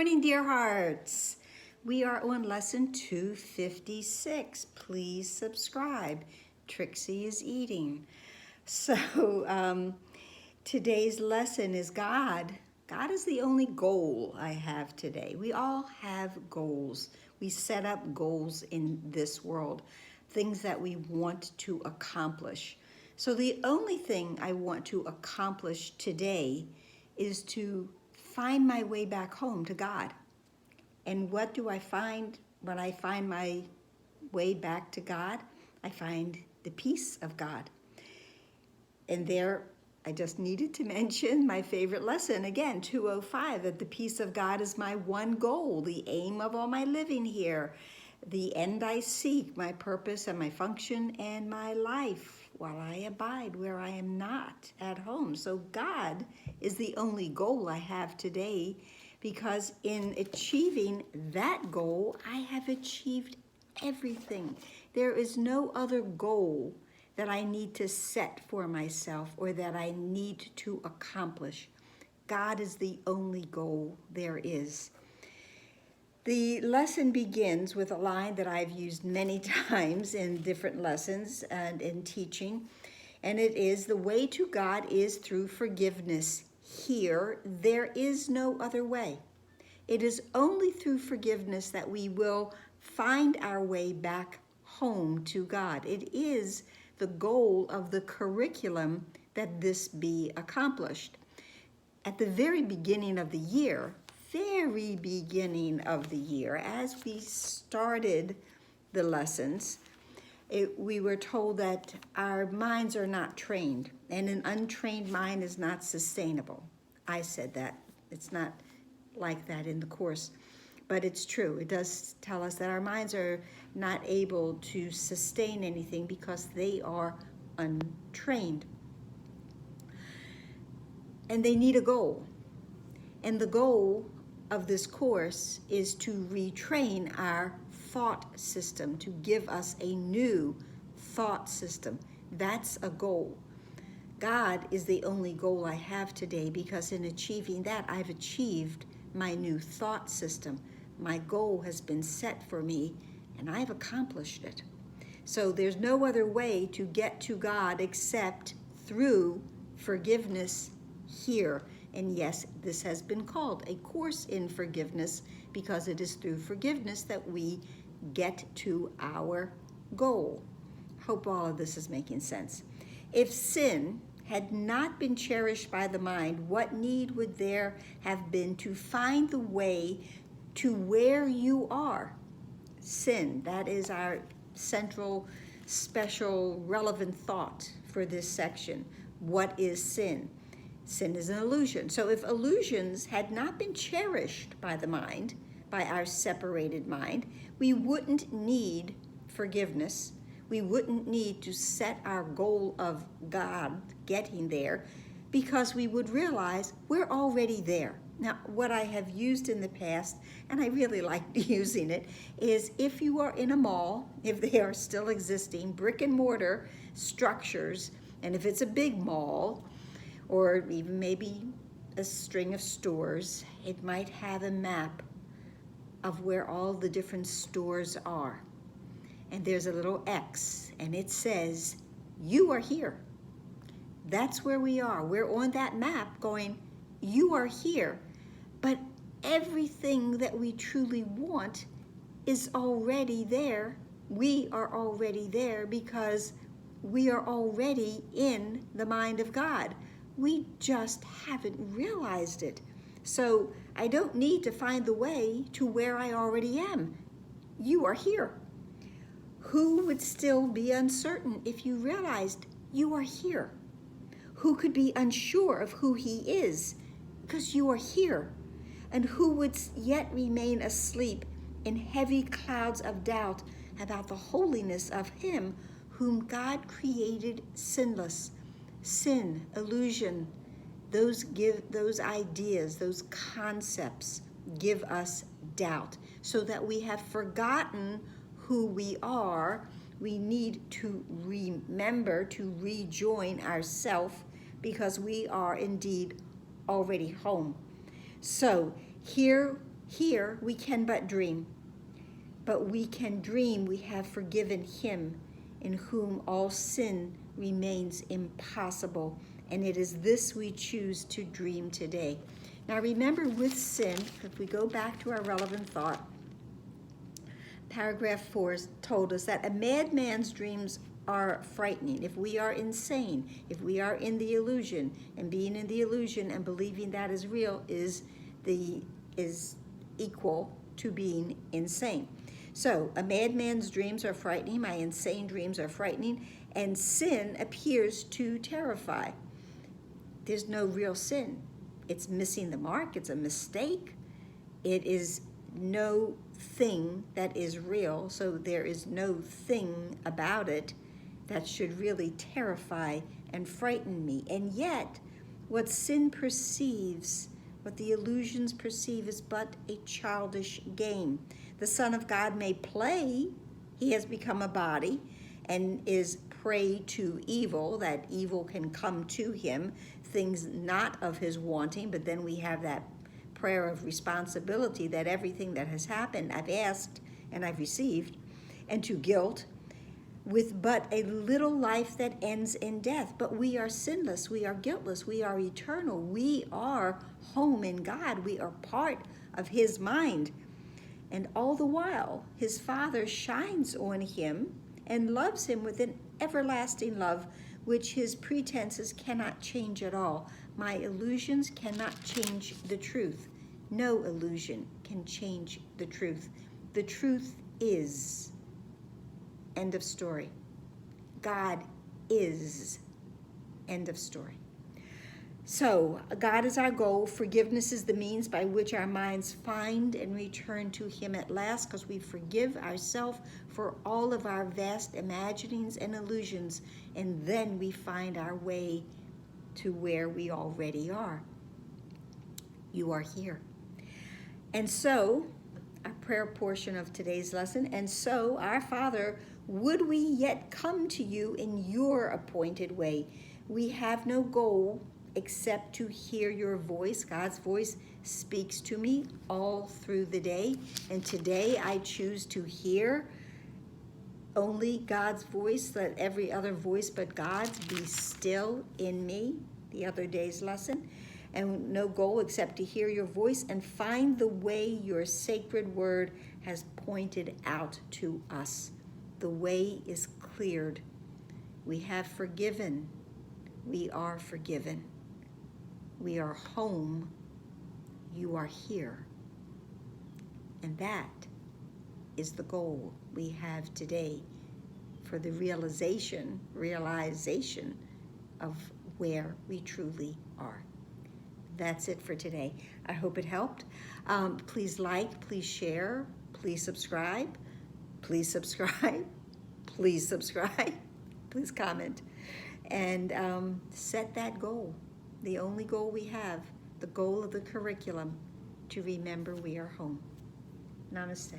Morning, dear hearts. We are on lesson 256. Please subscribe. Trixie is eating. So today's lesson is God. God is the only goal I have today. We all have goals. We set up goals in this world, things that we want to accomplish. So the only thing I want to accomplish today is to find my way back home to God. And what do I find when I find my way back to God? I find the peace of God. And there, I just needed to mention my favorite lesson again, 205, that the peace of God is my one goal, the aim of all my living here, the end I seek, my purpose and my function and my life, while I abide where I am not at home. So God is the only goal I have today, because in achieving that goal, I have achieved everything. There is no other goal that I need to set for myself or that I need to accomplish. God is the only goal there is. The lesson begins with a line that I've used many times in different lessons and in teaching, and it is, the way to God is through forgiveness. Here, there is no other way. It is only through forgiveness that we will find our way back home to God. It is the goal of the curriculum that this be accomplished. At the very beginning of the year, as we started the lessons, we were told that our minds are not trained, and an untrained mind is not sustainable. I said that. It's not like that in the course, but it's true. It does tell us that our minds are not able to sustain anything because they are untrained. And they need a goal. And the goal of this course is to retrain our thought system, to give us a new thought system. That's a goal. God is the only goal I have today, because in achieving that, I've achieved my new thought system. My goal has been set for me, and I've accomplished it. So there's no other way to get to God except through forgiveness here. And yes, this has been called a course in forgiveness, because it is through forgiveness that we get to our goal. Hope all of this is making sense. If sin had not been cherished by the mind, what need would there have been to find the way to where you are? Sin, that is our central, special, relevant thought for this section. What is sin? Sin is an illusion. So if illusions had not been cherished by the mind, by our separated mind, we wouldn't need forgiveness. We wouldn't need to set our goal of God getting there, because we would realize we're already there. Now, what I have used in the past, and I really like using it, is if you are in a mall, if they are still existing, brick and mortar structures, and if it's a big mall, or even maybe a string of stores, it might have a map of where all the different stores are. And there's a little X, and it says, you are here. That's where we are. We're on that map going, you are here. But everything that we truly want is already there. We are already there, because we are already in the mind of God. We just haven't realized it. So I don't need to find the way to where I already am. You are here. Who would still be uncertain if you realized you are here? Who could be unsure of who he is because you are here? And who would yet remain asleep in heavy clouds of doubt about the holiness of him whom God created sinless? Sin, illusion, those ideas, those concepts give us doubt, so that we have forgotten who we are. We need to remember to rejoin ourselves, because we are indeed already home. So here Here we can but dream, but we can dream we have forgiven him in whom all sin remains impossible, and it is this we choose to dream today. Now remember, with sin, if we go back to our relevant thought, paragraph 4 told us that a madman's dreams are frightening. If we are insane, if we are in the illusion, and being in the illusion and believing that is real is equal to being insane. So a madman's dreams are frightening, my insane dreams are frightening, and sin appears to terrify. There's no real sin. It's missing the mark, it's a mistake. It is no thing that is real, so there is no thing about it that should really terrify and frighten me. And yet, what sin perceives, what the illusions perceive, is but a childish game. The Son of God may play, he has become a body, and is prey to evil, that evil can come to him, things not of his wanting, but then we have that prayer of responsibility that everything that has happened I've asked and I've received, and to guilt, with but a little life that ends in death. But we are sinless, we are guiltless, we are eternal, we are home in God, we are part of his mind. And all the while, his Father shines on him and loves him with an everlasting love, which his pretenses cannot change at all. My illusions cannot change the truth. No illusion can change the truth. The truth is. End of story. God is. End of story. So, God is our goal. Forgiveness is the means by which our minds find and return to him at last, because we forgive ourselves for all of our vast imaginings and illusions, and then we find our way to where we already are. You are here. And so, our prayer portion of today's lesson, and so, our Father, would we yet come to you in your appointed way? We have no goal except to hear your voice. God's voice speaks to me all through the day, and today I choose to hear only God's voice. Let every other voice but God's be still in me, the other day's lesson. And no goal except to hear your voice and find the way your sacred word has pointed out to us. The way is cleared. We have forgiven. We are forgiven. We are home. You are here. And that is the goal we have today for the realization of where we truly are. That's it for today. I hope it helped. Please like, please share, please subscribe, please subscribe, please subscribe, please comment, and set that goal. The only goal we have, the goal of the curriculum, to remember we are home. Namaste.